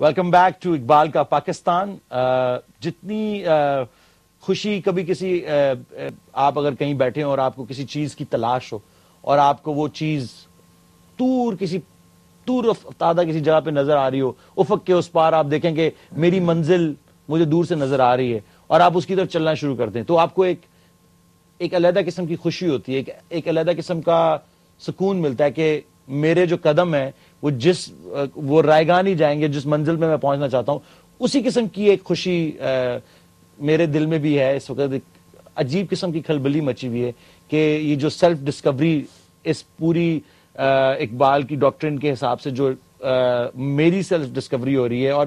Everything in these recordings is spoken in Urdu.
ویلکم بیک ٹو اقبال کا پاکستان. جتنی خوشی کبھی کسی آپ اگر کہیں بیٹھے ہوں اور آپ کو کسی چیز کی تلاش ہو اور آپ کو وہ چیز دور افتادہ کسی جگہ پہ نظر آ رہی ہو, افق کے اس پار آپ دیکھیں کہ میری منزل مجھے دور سے نظر آ رہی ہے اور آپ اس کی طرف چلنا شروع کرتے ہیں, تو آپ کو ایک علیحدہ قسم کی خوشی ہوتی ہے, ایک علیحدہ قسم کا سکون ملتا ہے کہ میرے جو قدم ہیں وہ رائیگان ہی جائیں گے جس منزل میں پہنچنا چاہتا ہوں. اسی قسم کی ایک خوشی میرے دل میں بھی ہے اس وقت. عجیب قسم کی کھلبلی مچی ہوئی ہے کہ یہ جو سیلف ڈسکوری اس پوری اقبال کی ڈاکٹرن کے حساب سے جو میری سیلف ڈسکوری ہو رہی ہے, اور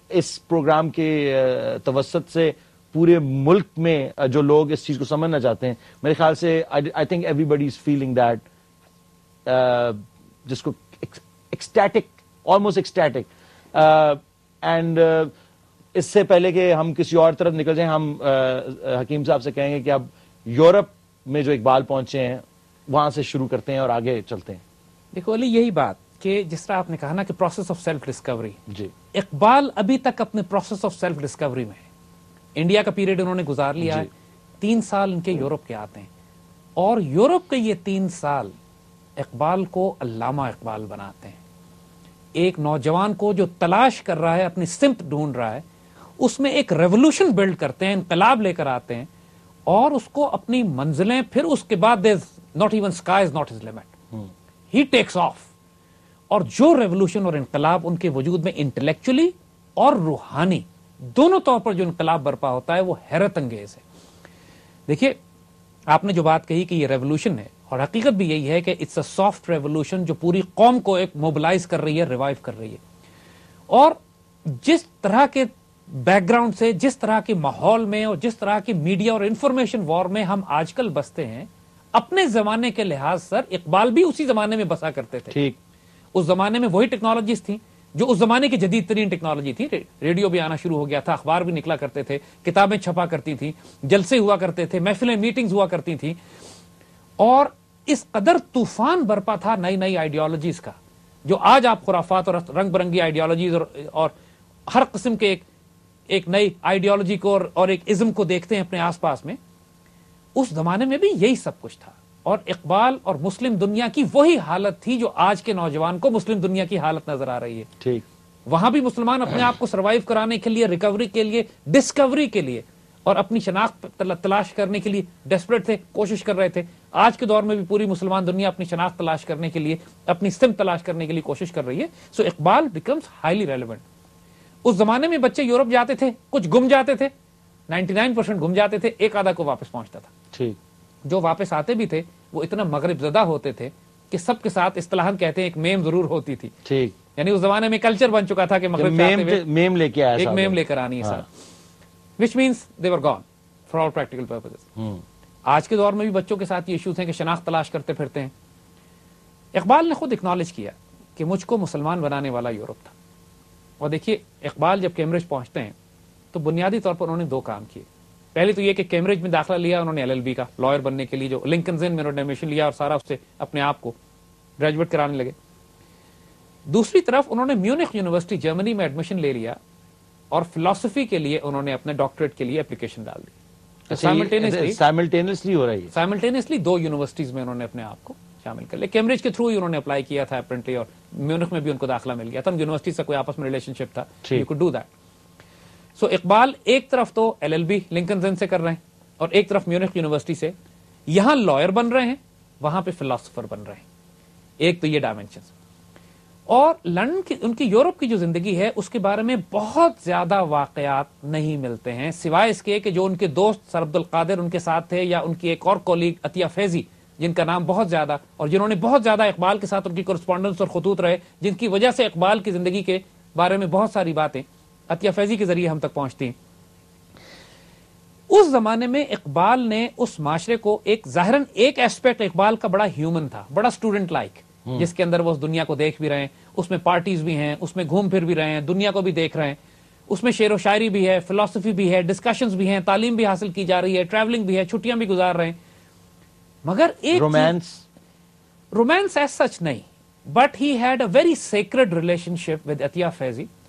اس پروگرام کے توسط سے پورے ملک میں جو لوگ اس چیز کو سمجھنا چاہتے ہیں, میرے خیال سے I think everybody is feeling that, جس کو ایکسٹیٹک, آلموسٹ ایکسٹیٹک. اینڈ اس سے پہلے کہ ہم کسی اور طرف نکل جائیں, ہم حکیم صاحب سے کہیں گے کہ اب یورپ میں جو اقبال پہنچے ہیں وہاں سے شروع کرتے ہیں اور آگے چلتے ہیں. دیکھو علی, یہی بات کہ جس طرح آپ نے کہا نا کہ پروسیس آف سیلف ڈسکوری, جی اقبال ابھی تک اپنے پروسیس آف سیلف ڈسکوری میں ہے. انڈیا کا پیریڈ انہوں نے گزار لیا ہے, 3 سال ان کے یورپ کے آتے ہیں, اور یورپ کے یہ 3 سال اقبال کو علامہ اقبال بناتے ہیں. ایک نوجوان کو جو تلاش کر رہا ہے, اپنی سمت ڈھونڈ رہا ہے, اس میں ایک ریولوشن بلڈ کرتے ہیں, انقلاب لے کر آتے ہیں, اور اس کو اپنی منزلیں, پھر اس کے بعد not even sky is not his limit, he takes off. اور جو ریولوشن اور انقلاب ان کے وجود میں انٹلیکچولی اور روحانی دونوں طور پر جو انقلاب برپا ہوتا ہے وہ حیرت انگیز ہے. دیکھیے آپ نے جو بات کہی کہ یہ ریولوشن ہے, اور حقیقت بھی یہی ہے کہ اٹس اے سافٹ ریولوشن جو پوری قوم کو ایک موبلائز کر رہی ہے, ریوائیو کر رہی ہے. اور جس طرح کے بیک گراؤنڈ سے, جس طرح کے ماحول میں, اور جس طرح کی میڈیا اور انفارمیشن وار میں ہم آج کل بستے ہیں, اپنے زمانے کے لحاظ سر اقبال بھی اسی زمانے میں بسا کرتے تھے. ٹھیک, اس زمانے میں وہی ٹیکنالوجیز تھیں جو اس زمانے کی جدید ترین ٹیکنالوجی تھی. ریڈیو بھی آنا شروع ہو گیا تھا, اخبار بھی نکلا کرتے تھے, کتابیں چھپا کرتی تھیں, جلسے ہوا کرتے تھے, محفلیں, میٹنگز ہوا کرتی تھیں, اور اس قدر طوفان برپا تھا نئی نئی آئیڈیالوجیز کا, جو آج آپ خرافات اور رنگ برنگی آئیڈیالوجیز اور ہر قسم کے ایک نئی آئیڈیالوجی کو اور ایک ازم کو دیکھتے ہیں اپنے آس پاس میں. اس زمانے میں بھی یہی سب کچھ تھا, اور اقبال اور مسلم دنیا کی وہی حالت تھی جو آج کے نوجوان کو مسلم دنیا کی حالت نظر آ رہی ہے. ٹھیک, وہاں بھی مسلمان اپنے آپ کو سروائیو کرانے کے لیے, ریکوری کے لیے, ڈسکوری کے لیے, اور اپنی شناخت تلاش کرنے کے لیے ڈیسپریٹ تھے, کوشش کر رہے تھے. آج کے دور میں بھی پوری مسلمان دنیا اپنی شناخت تلاش کرنے کے لیے, اپنی سمت تلاش کرنے کے لیے کوشش کر رہی ہے. سو اقبال بیکمز ہائیلی ریلیونٹ. اس زمانے میں بچے یورپ جاتے تھے, کچھ گم جاتے تھے, 99% گم جاتے تھے, ایک آدھا کو واپس پہنچتا تھا. ٹھیک, جو واپس آتے بھی تھے وہ اتنا مغرب زدہ ہوتے تھے کہ سب کے ساتھ اصطلاحاً کہتے ہیں ایک میم ضرور ہوتی تھی. ٹھیک, یعنی اس زمانے میں کلچر بن چکا تھا کہ مغرب سے آتے ہوئے میم لے کے آیا, ایک میم لے کر آنی ہے سر, which means they were gone for all practical purposes. آج کے دور میں بھی بچوں کے ساتھ یہ ایشوز ہیں کہ شناخت تلاش کرتے پھرتے ہیں. اقبال نے خود اکنالج کیا کہ مجھ کو مسلمان بنانے والا یورپ تھا. اور دیکھیے اقبال جب کیمبرج پہنچتے ہیں تو بنیادی طور پر انہوں نے 2 کام کیے. پہلے تو یہ کہ کیمبرج میں داخلہ لیا انہوں نے LLB کا, لائر بننے کے لیے, جو لنکنز ان میں انہوں نے ایڈمیشن لیا اور سارا اس سے اپنے آپ کو گریجویٹ کرانے لگے. دوسری طرف انہوں نے میونخ یونیورسٹی جرمنی میں ایڈمیشن لے لیا, اور فلسفی کے لیے انہوں نے اپنے ڈاکٹریٹ کے لیے اپلیکیشن ڈال دی. سائملٹینیسلی ہو رہی ہے, سائملٹینیسلی 2 یونیورسٹیز میں انہوں نے اپنے آپ کو شامل کر لیا. کیمبرج کے تھرو ہی انہوں نے اپلائی کیا تھا اپرنٹلی, اور میونخ میں بھی ان کو داخلہ مل گیا تھا. یونیورسٹی سے کوئی آپس میں ریلیشن شپ تھا, یو کوڈ ڈو دیٹ. سو اقبال ایک طرف تو LLB لنکنز ان سے کر رہے ہیں, اور ایک طرف میونخ یونیورسٹی سے یہاں لائر بن رہے ہیں, وہاں پہ فلاسفر بن رہے ہیں. ایک تو یہ ڈائمینشنز. اور لندن کی, ان کی یورپ کی جو زندگی ہے اس کے بارے میں بہت زیادہ واقعات نہیں ملتے ہیں, سوائے اس کے کہ جو ان کے دوست سر عبد القادر ان کے ساتھ تھے, یا ان کی ایک اور کولیگ عطیہ فیضی, جن کا نام بہت زیادہ, اور جنہوں نے بہت زیادہ اقبال کے ساتھ ان کی کورسپونڈنس اور خطوط رہے, جن کی وجہ سے اقبال کی زندگی کے بارے میں بہت ساری باتیں عطیہ فیضی کے ذریعے ہم تک پہنچتی ہیں. اس زمانے میں اقبال نے اس معاشرے کو ظاہراً ایک ایسپیکٹ اقبال کا بڑا ہیومن تھا, بڑا اسٹوڈنٹ لائک, جس کے اندر وہ اس دنیا کو دیکھ بھی رہے ہیں, اس میں پارٹیز بھی ہیں, اس میں گھوم پھر بھی رہے ہیں, دنیا کو بھی دیکھ رہے ہیں, اس میں شعر و شاعری بھی ہے, فلسفی بھی ہے, ڈسکشنز بھی ہیں, تعلیم بھی حاصل کی جا رہی ہے, ٹریولنگ بھی ہے, چھٹیاں بھی گزار رہے ہیں. مگر ایک رومانس ایز سچ نہیں. But he had a very sacred relationship with Atiya Faizi